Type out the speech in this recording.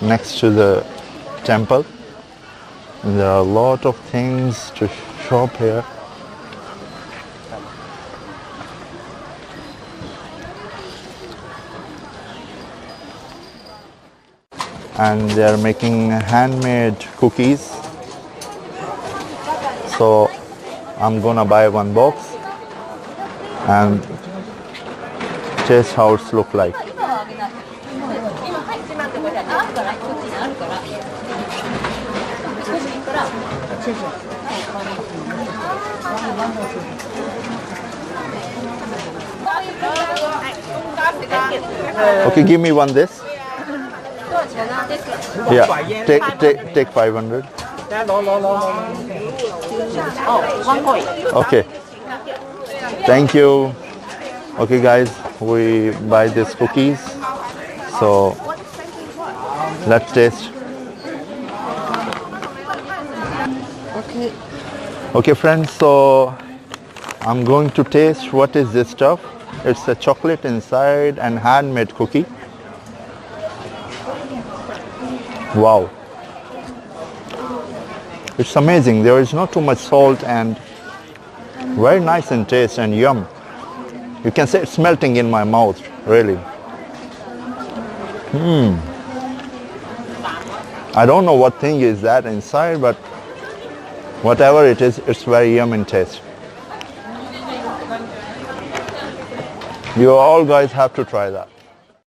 next to the temple. And there are a lot of things to shop here. And they are making handmade cookies. So I'm gonna buy one box and taste how it's look like. Okay, give me one this. Yeah, take 500. Okay. Thank you. Okay, guys, we buy these cookies. So let's taste. Okay, friends. So I'm going to taste what is this stuff. It's a chocolate inside and handmade cookie. Wow. It's amazing. There is not too much salt and very nice in taste and yum. You can say it's melting in my mouth, really. I don't know what thing is that inside, but whatever it is, it's very yum in taste. You all guys have to try that.